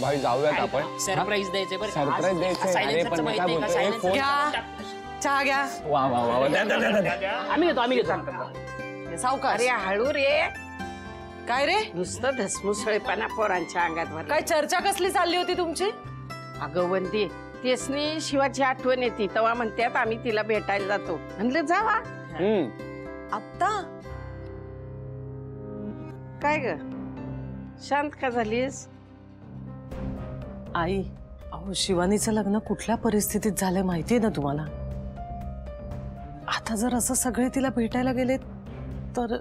भाई जाऊयात आपण. सरप्राईज द्यायचे बरं. सरप्राईज द्यायचे. अरे पण मी काय बोलतोय, फोन चहा घ्या. वा वा वा आम्ही घेतो. सावकाश. अरे हळू रे. काय रे, नुसतं धसमुसळेपणा पोरांच्या अंगात भर. काय चर्चा कसली चालली होती तुमची? अगं वंदी, तेसनी शिवाची आठवण येते तेव्हा म्हणतात आम्ही तिला भेटायला जातो. म्हणलं जावा. आत्ता काय ग शांत का झालीस? आई, अहो शिवानीचं लग्न कुठल्या परिस्थितीत झालंय माहितीये ना तुम्हाला. आता जर असं सगळे तिला भेटायला गेले तर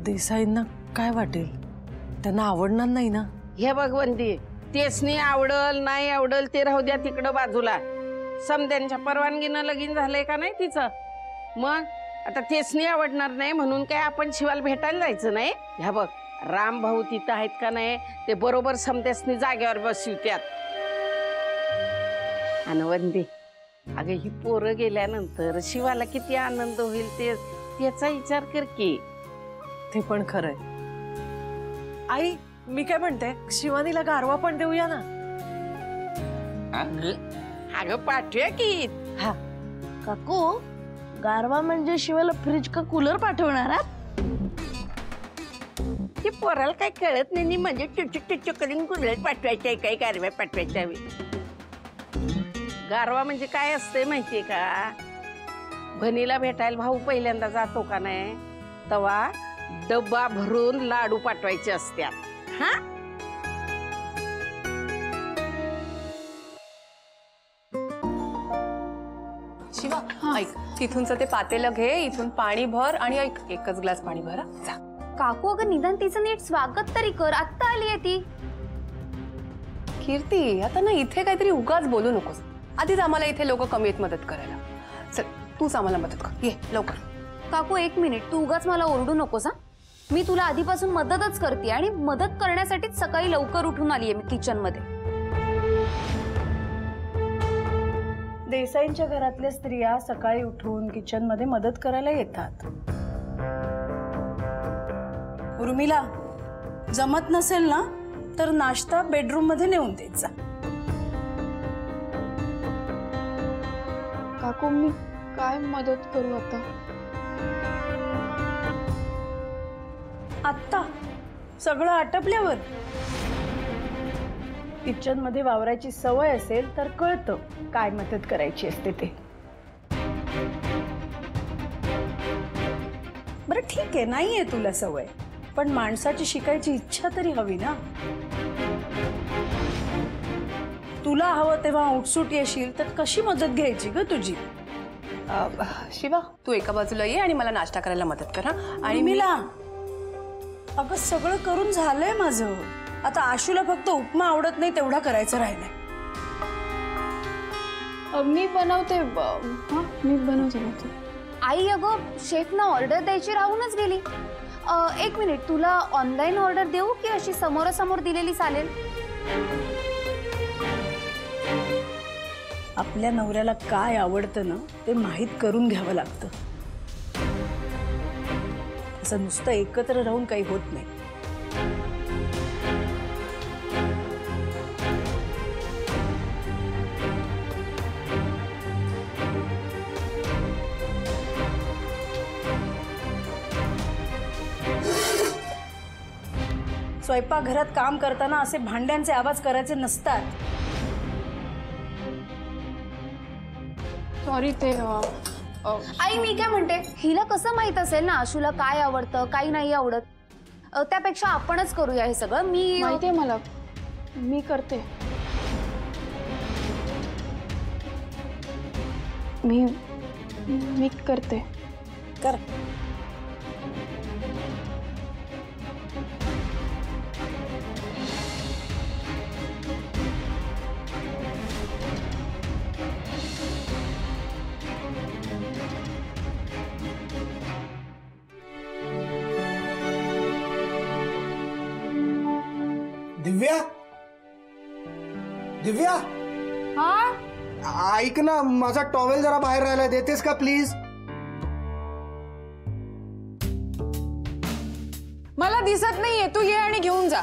देसाईंना काय वाटेल? त्यांना आवडणार नाही ना. हे बघ वंदी, तेसनी आवडल नाही आवडल ते राहू द्या तिकडं बाजूला. समद्यांच्या परवानगीनं लगीन झालंय का नाही तिचं? मग आता तेसनी आवडणार नाही म्हणून काय आपण शिवाला भेटायला जायचं नाही? ह्या बघ, राम भाऊ तिथं आहेत का नाही ते बरोबर समद्यासनी जागेवर बसवत्यात. आणि वंदी, अगं ही पोरं गेल्यानंतर शिवाला किती आनंद होईल त्याचा विचार कर की. ते पण खरंय. आई, मी काय म्हणते, शिवानीला गारवा पण देऊया ना. अगं पाठवूया की. हा काकू, गारवा म्हणजे शिवाला फ्रीज का कूलर पाठवणार आहात? ते पोराला काही कळत नाही म्हणजे टुचुक करून कुलर पाठवायचंय काय गारव्या पाठवायच्या. गारवा म्हणजे काय असतंय माहितीये का? बहिणीला भेटायला भाऊ पहिल्यांदा जातो का नाही तेव्हा डब्बा भरून लाडू पाठवायचे असतात. हा, शिवा, ऐक, तिथूनच ते पातेलं घे, इथून पाणी भर आणि ऐक, एकच ग्लास पाणी भर. जा. काकू, अगं निदान तिचं नीट स्वागत तरी कर. आत्ता आली आहे ती. कीर्ती, आता ना इथे काहीतरी उगाच बोलू नकोस. आधीच आम्हाला इथे लोक कमी आहेत मदत करायला. चल, तूच आम्हाला मदत कर. ये लवकर. काकू, एक मिनिट, तू उगाच मला ओरडू नकोस. हा, मी तुला आधीपासून मदतच करते आणि मदत करण्यासाठीच सकाळी लवकर उठून आली आहे मी किचन मध्ये. देसाईंच्या घरातल्या स्त्रिया सकाळी उठून किचन मध्ये मदत करायला येतात. उर्मिला, जमत नसेल ना तर नाश्ता बेडरूम मध्ये नेऊन द्यायचा. काकू, मी काय मदत करू आता? आत्ता सगळं आटपल्यावर किचन मध्ये वावरायची सवय असेल तर कळतं काय मदत करायची असते ते. बरं ठीक आहे, नाहीये तुला सवय, पण माणसाची शिकायची इच्छा तरी हवी ना. तुला हवं तेव्हा उठसूट येशील तर कशी मदत घ्यायची ग तुझी? शिवा, तू एका बाजूला ये आणि मला नाश्ता करायला मदत कर. आणि मिला, अगं सगळं करून झालंय माझं. आता आशूला फक्त उपमा आवडत नाही तेवढा करायचं राहिलंय. मी बनवते. मी बनवते. आई, अगं शेफना ऑर्डर द्यायची राहूनच गेली. एक मिनिट, तुला ऑनलाईन ऑर्डर देऊ की अशी समोरासमोर दिलेली चालेल? आपल्या नवऱ्याला काय आवडतं ना ते माहीत करून घ्यावं लागतं. असं नुसतं एकत्र राहून काही होत नाही. स्वयंपाकघरात काम करताना असे भांड्यांचे आवाज करायचे नसतात. सॉरी. ते आई, मी काय म्हणते, हिला कसं माहित असेल ना आशूला काय आवडतं काय नाही आवडत? त्यापेक्षा आपणच करूया हे सगळं. मी माहितीये मला, मी करते. मी करते. कर. दिव्या, दिव्या, हा, ऐक ना, माझा टॉवेल जरा बाहेर राहिला, देतेस का प्लीज? मला दिसत नाहीये, तू ये आणि घेऊन जा.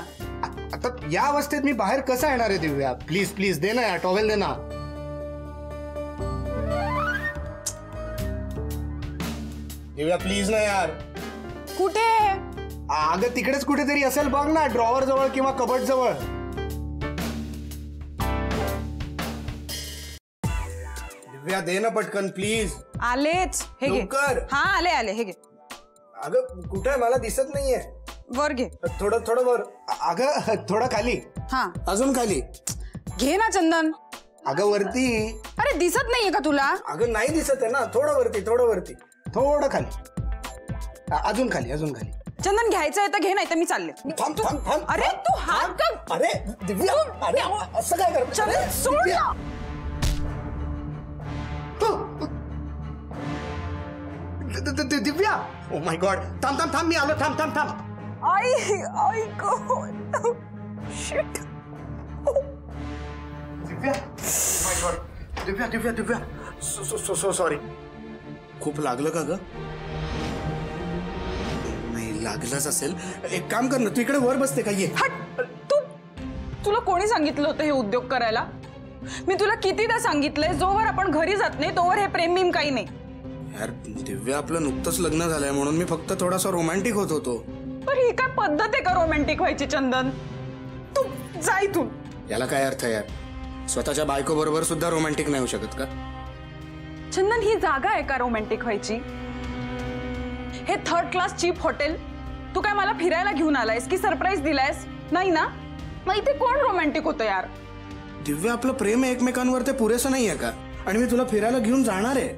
आता या अवस्थेत मी बाहेर कसा येणार आहे दिव्या? प्लीज प्लीज दे ना यार, टॉवेल दे ना. दिव्या प्लीज ना यार. कुठे? अगं तिकडेच कुठेतरी असेल बघ ना, ड्रॉवर जवळ किंवा कबड जवळ. दिव्या दे ना पटकन प्लीज. आलेच, हे घे. लवकर. हा आले आले, हे घे. अगं कुठे आहे? मला दिसत नाहीये. वर घे. थोडं थोडं वर. अगं थोडं खाली. हा अजून खाली. घे ना चंदन. अगं वरती. अरे दिसत नाहीये का तुला? अगं नाही दिसत आहे ना. थोडं वरती, थोडं वरती, थोडं खाली. अजून खाली, अजून खाली. चंदन घ्यायचं आहे तर घे, नाही तर मी चालले. थांब थांब थांब. अरे तू हात का? अरे दिव्या, अरे असं काय करतो? चंदन सोड ना. दिव्या, ओ माय गॉड. थांब थांब थांब, मी आलो. थांब थांब थांब. आई गॉड. शिट. दिव्या, माय गॉड. दिव्या दिव्या दिव्या, सो सॉरी. खूप लागलं का ग? नाही लागलंच असेल. एक काम कर ना, तू इकडे वर बसते का? ये. हट. तुला कोणी सांगितलं होतं हे उद्योग करायला? मी तुला कितीदा सांगितलंय, जोवर आपण घरी जात नाही तोवर हे प्रेम बिम काही नाही. यार दिव्या, आपलं नुकतंच लग्न झालंय म्हणून मी फक्त थोडासा रोमॅन्टिक होत होतो. पण ही काय पद्धत आहे का रोमॅन्टिक व्हायची? चंदन तू जा इथून. याला काय अर्थ यार? स्वतःच्या बायको बरोबर सुद्धा रोमॅन्टिक नाही होऊ शकत का? चंदन ही जागा आहे का रोमॅन्टिक व्हायची? हे 3rd क्लास चीप हॉटेल? तू काय मला फिरायला घेऊन आलायस की सरप्राईज दिलायस? नाही ना. मग इथे कोण रोमॅन्टिक होतं यार? दिव्या, आपलं प्रेम एकमेकांवर ते पुरेसं नाहीये का? आणि मी तुला फिरायला घेऊन जाणार आहे.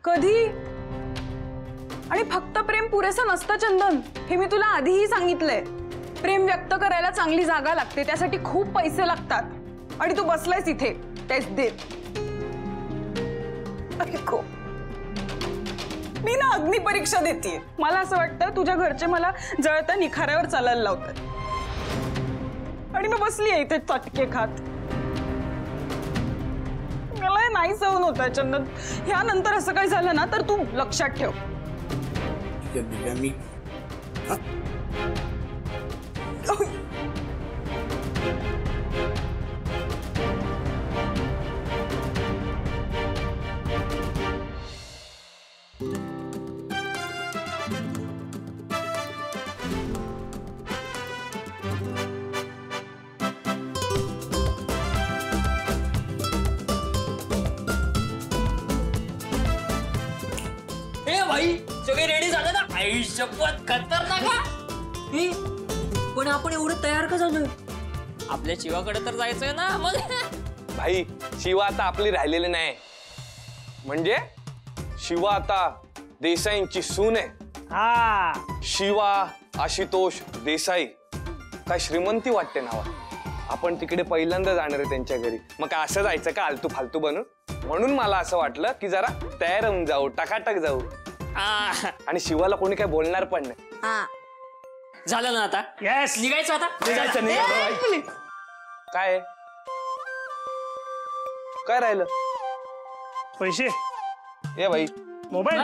कधी? आणि फक्त प्रेम पुरेसं नसतं चंदन, हे मी तुला आधीही सांगितलंय. प्रेम व्यक्त करायला चांगली जागा लागते, त्यासाठी खूप पैसे लागतात. आणि तू बसलायस इथे टेस्ट देत. ऐको, मी ना अग्निपरीक्षा देतेय. मला असं वाटतं तुझ्या घरचे मला जळत्या निखाऱ्यावर चालायला लावतात आणि मी बसली आहे इथे चटके खात. मला नाही सहन होत आहे चंदन. ह्यानंतर असं काही झालं ना तर तू लक्षात ठेव. दिव्या, मी भाई सगळे रेडी झाले ना? आई शपथ खतरनाक आहे. पण आपण एवढं तयार का झालोय? आपल्या शिवाकडे तर जायचंय ना. मग भाई शिवा आता आपली राहिलेली नाही. म्हणजे शिवा आता देसाईंची सून आहे. हा, शिवा आशुतोष देसाई. काय श्रीमंती वाटते नावा. आपण तिकडे पहिल्यांदा जाणार आहे त्यांच्या घरी. मग काय असं जायचं का आलतू फालतू बनून? म्हणून मला असं वाटलं की जरा तयार होऊन जाऊ, टकाटक जाऊ. आणि शिवाला कोणी काय बोलणार पण नाही. झालं ना आता? यस, निघायचं आता. काय काय राहिलं? पैसे, ए भाई मोबाईल.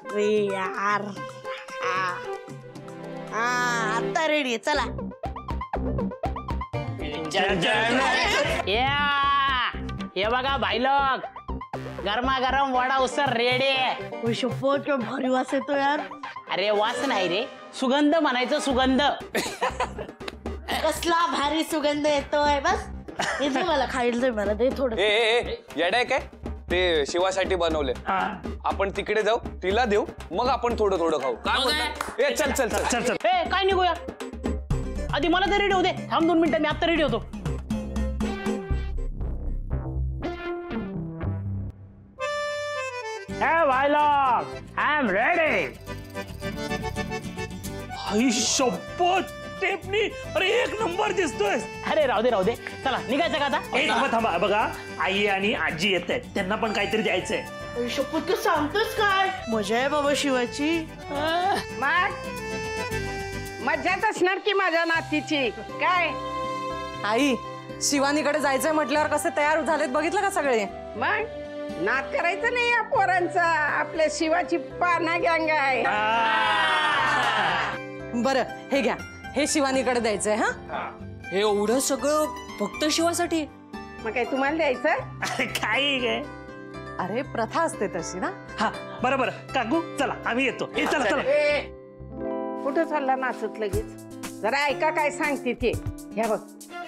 अरे यार, आता रेडी. चला. हे बघा भाई लोग, गरमागरम वडा उसर रेडी आहे. शपथ भारी वास येतो यार. अरे वास नाही रे, सुगंध म्हणायचं. सुगंध कसला भारी सुगंध येतोय. बस इथे मला खायला मला दे थोडं. येडाय काय? ते शिवासाठी बनवले. आपण तिकडे जाऊ, तिला देऊ, मग आपण थोडं थोडं खाऊ. काय? चल चल चल चल चल. काय निघूया? आधी मला तर रेडी होऊ दे. थांब 2 मिनिटं, मी आता रेडी होतो. भाई लोग, आई एम रेडी. आई शपथ टेपनी. अरे एक नंबर दिसतोय. अरे राहू दे. चला निघायचं का आता? एक थांबा, बघा आई आणि आजी येत आहेत, त्यांना पण काहीतरी द्यायचंय. शपथ तू सांगतोस काय? मजा आहे बाबा शिवाची. मजाच असणार की माझ्या नातीची. काय आई शिवानीकडे जायचंय म्हटल्यावर कसे तयार झालेत बघितलं का सगळे? मग नाद करायचं नाही या पोरांचा, आपल्या शिवाची पाना गँग आहे. बरं हे घ्या, हे शिवानीकडे द्यायचंय. हा हे एवढं सगळं फक्त शिवासाठी? मग काय तुम्हाला द्यायचं? अरे काय काय, अरे प्रथा असते तशी ना. हा बरं बरं काकू चला आम्ही येतो. हे चला चला. कुठं चालला नाचत लगेच? जरा ऐका काय सांगते ते. ह्या बघ,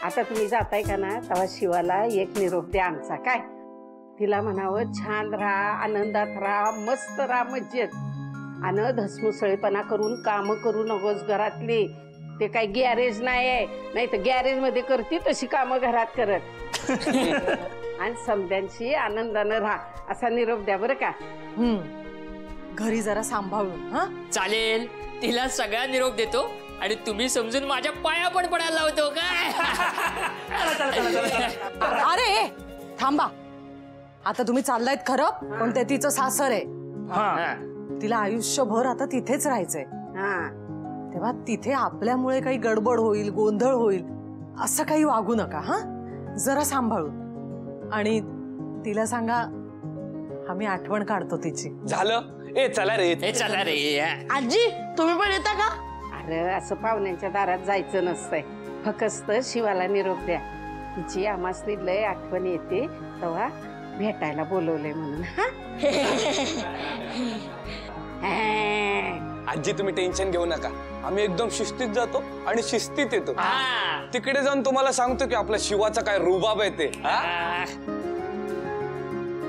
आता तुम्ही जाताय का ना, तेव्हा शिवाला एक निरोप द्या आमचा. काय तिला म्हणावं, छान राहा, आनंदात राहा, मस्त राहा, मज्जेत. आणि धसमुसळेपणा करून काम करू नकोस घरातली. ते काही गॅरेज नाही, नाही तर गॅरेज मध्ये करते तशी कामं घरात करत. आणि समद्यांशी आनंदानं राहा असा निरोप द्या बरं का. घरी जरा सांभाळून. हा चालेल, तिला सगळा निरोप देतो आणि तुम्ही समजून माझ्या पाया पण पडायला लावतो काय? अरे थांबा, आता तुम्ही चाललायत खरं, पण ते तिचं सासर आहे. तिला आयुष्यभर आता तिथेच राहायचंय. तेव्हा तिथे आपल्यामुळे काही गडबड होईल, गोंधळ होईल असं काही वागू नका. हा जरा सांभाळून. आणि तिला सांगा आम्ही आठवण काढतो तिची. झालं? ए चला रे. हे चला रे. आजी तुम्ही पण येता का? अरे असं पाहुण्यांच्या दारात जायचं नसतंय. फक्त शिवाला निरोप द्या. तिची आमासनी लय आठवण येते, तेव्हा भेटायला बोलवलंय म्हणून. आजी तुम्ही टेन्शन घेऊ नका, आम्ही एकदम शिस्तीत जातो आणि शिस्तीत येतो. तिकडे जाऊन तुम्हाला सांगतो की आपल्या शिवाचा काय रुबाब आहे ते.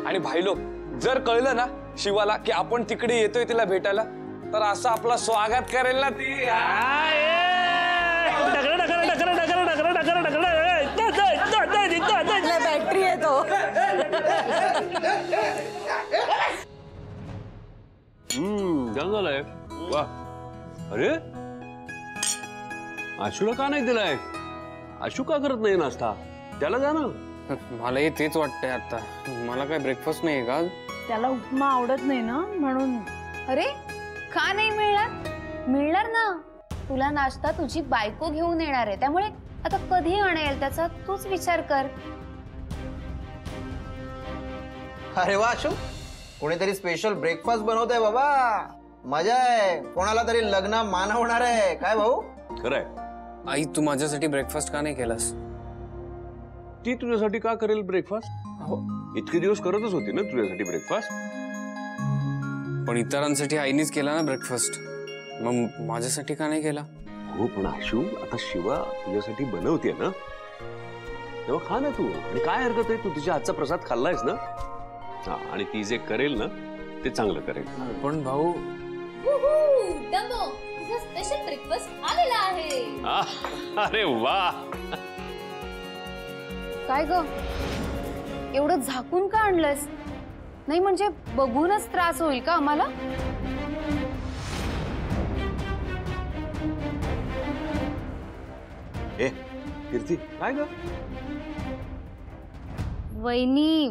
आणि भाई लोक, जर कळलं ना शिवाला की आपण तिकडे येतोय तिला भेटायला, तर असं आपलं स्वागत करेल ना ती. बॅटरी येतो. झालंय वा. अरे आशूला का नाही दिलाय? आशू का करत नाही नाश्ता? त्याला जा ना. मलाही तेच वाटतंय आता. मला काय ब्रेकफास्ट नाही का? त्याला उपमा आवडत नाही ना म्हणून. अरे का नाही मिळणार? मिळणार ना. तुला नाश्ता तुझी बायको घेऊन येणार आहे, त्यामुळे आता कधी आणेल त्याचा तूच विचार कर. अरे वा आशू, कोणीतरी स्पेशल ब्रेकफास्ट बनवतंय बाबा. मजा आहे. कोणाला तरी लग्न मानवणार आहे काय भाऊ? खरंय. आई तू माझ्यासाठी ब्रेकफास्ट का नाही केलास? ती तुझ्यासाठी का करेल ब्रेकफास्ट? इतके दिवस करतच होती ना तुझ्यासाठी ब्रेकफास्ट. पण इतरांसाठी आईनीच केला ना ब्रेकफास्ट, मग माझ्यासाठी का नाही केला? हो पण आशू, आता शिवा तुझ्यासाठी बनवते ना, तेव्हा खा ना तू. आणि काय हरकत आहे, तू तिच्या हातचा प्रसाद खाल्लायस ना. आणि ती जे करेल ना ते चांगलं करेल. पण भाऊ स्पेशल ब्रेकफास्ट आलेला आहे. अरे वा. काय ग, एवढं झाकून का आणलंस? नाही म्हणजे बघूनच त्रास होईल का आम्हाला? ए कीर्ती, काय ग? वहिनी,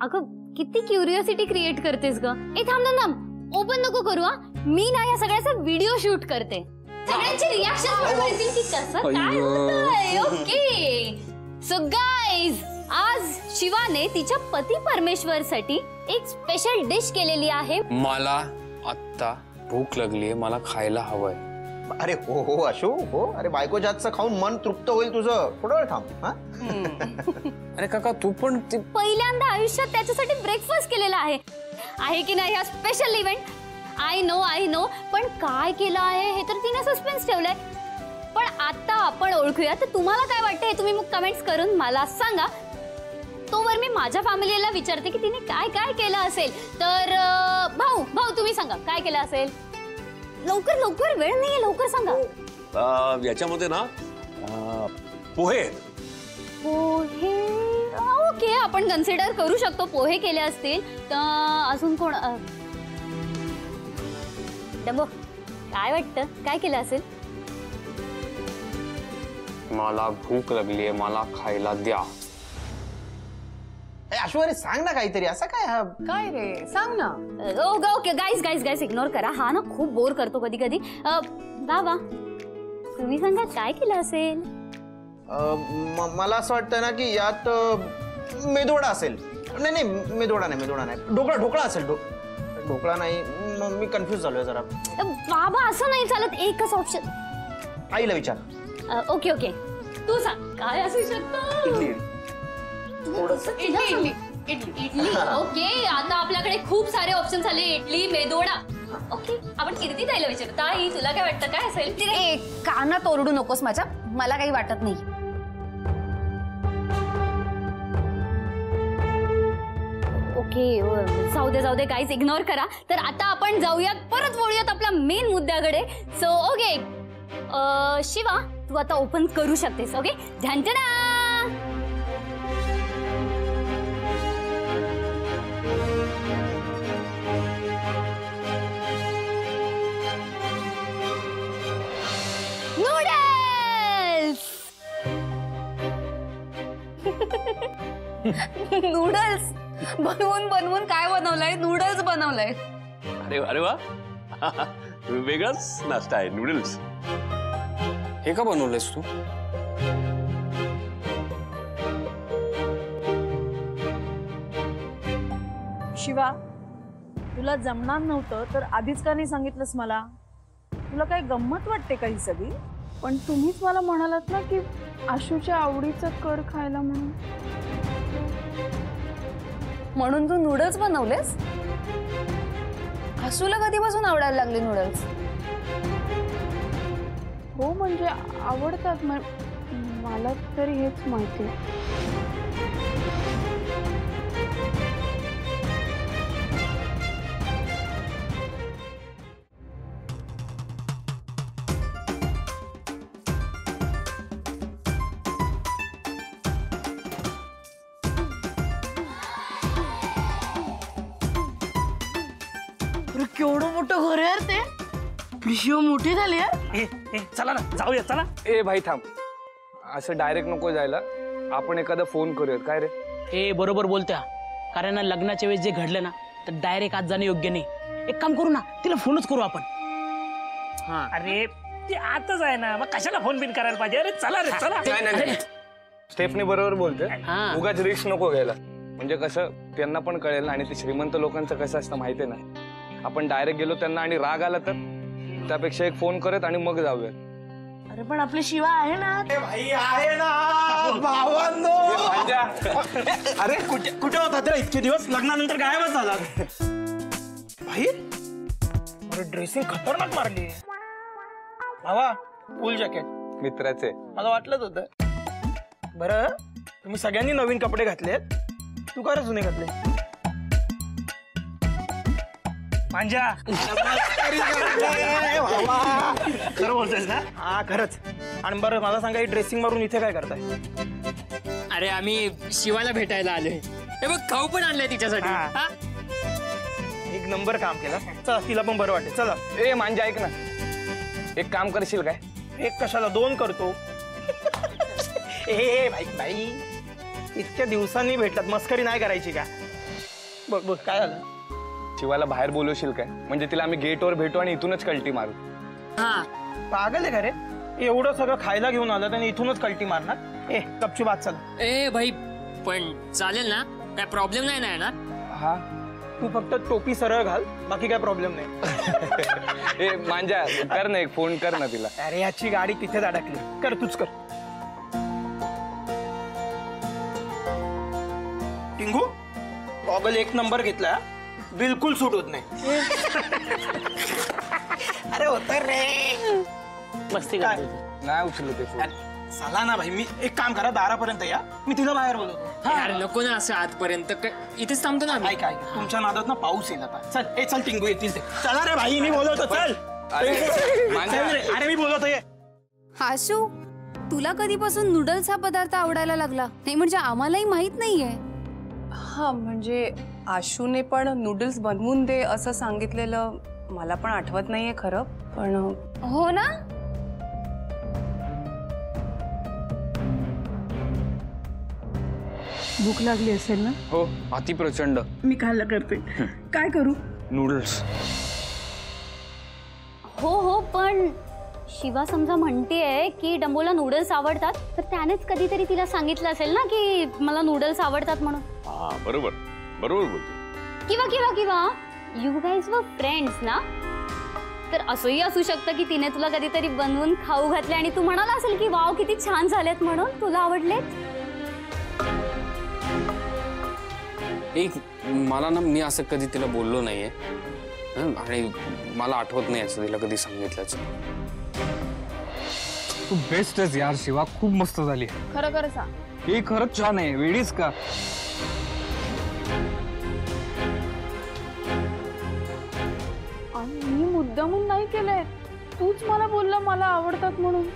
अगं किती क्युरिओसिटी क्रिएट करतेस ग. ए थांब थांब थांब, ओपन नको करू. मी ना या सगळ्याचा व्हिडिओ शूट करते. सगळ्यांचे रिॲक्शन मिळतील की कसं काय होतंय. ओके सो गाईज, आज शिवाने तिच्या पती परमेश्वरसाठी एक स्पेशल डिश केलेली आहे. मला आता भूक लागलीये, मला खायला हवंय. अरे हो हो आशू हो. अरे बायकोच्या हातचं खाऊन मन तृप्त होईल तुझं. थोडं वेळ थांब. अरे काका तू पण पहिल्यांदा आयुष्यात त्याच्यासाठी ब्रेकफास्ट केलेला आहे की नाही हा स्पेशल इव्हेंट. आय नो पण काय केलं आहे हे तर तिने सस्पेन्स ठेवलंय. पण आता आपण ओळखूया. तर तुम्हाला काय वाटतंय तुम्ही मग कमेंट्स करून मला सांगा. तोवर मी माझ्या फॅमिलीला विचारते की तिने काय काय केलं असेल. तर भाऊ तुम्ही सांगा काय केलं असेल. लवकर वेळ नाहीये, लवकर सांगा. याच्यामध्ये ना पोहे. ओके, आपण कन्सिडर करू शकतो पोहे केले असतील. तर अजून कोण? डंबो, काय वाटतं काय केलं असेल? मला भूक लागलीये, मला खायला द्या. आशू अरे सांग ना काहीतरी. असं काय रे, सांग ना. ओके गाईज इग्नोर करा. हा ना खूप बोर करतो कधी कधी. वा तुम्ही सांगा काय केलं असेल. मला असं वाटतं ना की यात मेदोडा असेल. नाही, मेदोडा नाही, ढोकळा असेल. ढोकळा नाही, मी कन्फ्यूज झालोय जरा. बाबा असं नाही चालत, एकच ऑप्शन. आईला विचार. ओके ओके, तू सांग काय असू शकतं. इडली. ओके, आता आपल्याकडे खूप सारे ऑप्शन झाले. इडली, मेदोडा. ओके, आपण कीर्ती ताईला विचारू. ताई, तुला काय वाटतं, काय असेल? कानात ओरडू नकोस माझ्या, मला काही वाटत नाही. ओके, जाऊ दे गाईज, इग्नोर करा. तर आता आपण जाऊयात, परत वळूयात आपल्या मेन मुद्द्याकडे. सो ओके, शिवा तू आता ओपन करू शकतेस. ओके, ढंटना. नूडल्स बनवून काय बनवलंय? नूडल्स बनवलंय. अरे वा वेगळाच नाश्ता आहे, नूडल्स. हे का बनवलंयस तू? शिवा, तुला जमणार नव्हतं तर आधीच का नाही सांगितलंस मला? तुला काय गंमत वाटते का ही सगळी? पण तुम्हीच मला म्हणालात ना की आशूच्या आवडीचं कर खायला म्हणून तू नूडल्स बनवलेस? आशूला कधीपासून आवडायला लागले नूडल्स? हो म्हणजे आवडतात, मला तरी हेच माहिती आहे. केवढं मोठं घर आहे ते. पिशवी मोठी झाली यार. चला ना, जाऊया चला. ए भाई थांब, असं डायरेक्ट नको जायला. आपण एखादा फोन करूयात. काय रे? हे बरोबर बोलत्या, कारण ना लग्नाच्या वेळेस जे घडलं ना, तर डायरेक्ट आज जाणं योग्य नाही. एक काम करू ना, तिला फोनच करू आपण. अरे ते आताच आहे ना, मग कशाला फोन बिन करायला पाहिजे? अरे चला रे, चला. नाही. स्टेफनी बरोबर बोलते. उगाच रिस्क नको घ्यायला. म्हणजे कसं त्यांना पण कळेल, आणि ते श्रीमंत लोकांचं कसं असतं माहितीये ना. आपण डायरेक्ट गेलो त्यांना आणि राग आला तर त्यापेक्षा एक फोन करत आणि मग जाऊया. अरे पण आपली शिवा आहे ना. भाई आहे ना भावांनो. अरे कुठे होता ते इतके दिवस? लग्नानंतर गायबच झाला. भाई अरे ड्रेसिंग खतरनाक मारली. भावा फुल जॅकेट मित्राचे. मला वाटलंच होतं. बरं तुम्ही सगळ्यांनी नवीन कपडे घातलेत, तू का रे जुने घातले? मांजा. खरं बोलतोयस ना? हा खरंच. आणि बरं मला सांगा, ड्रेसिंग मारून इथे काय करताय? अरे आम्ही शिवाला भेटायला आलोय. हे बघ, खाऊ पण आणलंय तिच्यासाठी. एक नंबर काम केला. चला, तिला पण बरं वाटेल. चला. ए मांजा, ऐक ना, एक काम करशील काय? एक कशाला, दोन करतो. ए भाई इतक्या दिवसांनी भेटलात, मस्करी नाही करायची का? बघ काय झालं? शिवाला बाहेर बोलवशील काय? म्हणजे तिला आम्ही गेटवर भेटू आणि इथूनच कल्टी मारू. पागल आहे का रे? एवढं सगळं खायला घेऊन आलं आणि इथूनच कल्टी मारणार? ए गपचूप आत चल. ए भाई, पण चालेल ना? काय प्रॉब्लेम नाही ना येणार? हा, तू फक्त टोपी सरळ घाल, बाकी काय प्रॉब्लेम नाही. ए मांजा, कर ना एक फोन, कर ना तिला. अरे याची गाडी तिथेच अडकली. कर, तूच कर. टिंगू, गॉगल एक नंबर घेतला, बिलकुल सूट होत नाही. अरे होत रे. मस्ती काय नाही उचललं ते फोन. चला ना भाई, मी एक काम करा, दारापर्यंत या, मी तिला बाहेर बोलवतो. यार नको ना असं आतपर्यंत, इथेच थांबतो ना आम्ही. काय तुमच्या नादात ना पाऊस येईल आता. चल चल टिंगू, येतील ते. चला रे भाई, मी बोलवतो. चल. अरे मी बोलवतो. ये आशू, तुला कधीपासून नूडल्स हा पदार्थ आवडायला लागला? नाही म्हणजे आम्हालाही माहित नाहीये. हा म्हणजे आशूने पण नूडल्स बनवून दे असं सांगितलेलं मला पण आठवत नाहीये खरं, पण हो ना. भूक लागली असेल ना? हो, अति प्रचंड. मी खायला करते. काय करू? नूडल्स. हो पण शिवा समजा म्हणतेय की डंबोला नूडल्स आवडतात, तर त्यानेच कधीतरी तिला सांगितलं असेल ना की मला नूडल्स आवडतात म्हणून. हा बरोबर बरोबर बोलतो. किंवा किंवा किंवा यू गाईज वर फ्रेंड्स ना, तर असंही असू शकतं की तिने तुला कधीतरी बनवून खाऊ घातले आणि तू म्हणाला असेल की वाव किती छान झालेत म्हणून तुला आवडलेत. एक मला ना, मी असं कधी तिला बोललो नाहीये आणि मला आठवत नाही असं तिला कधी सांगितलंच. तू बेस्टच यार शिवा, खूप मस्त झाली. खरं खरं सांग. हे खरंच छान आहे. वेडीच का? आणि मी मुद्दामून नाही केलंय, तूच मला बोलला मला आवडतात म्हणून.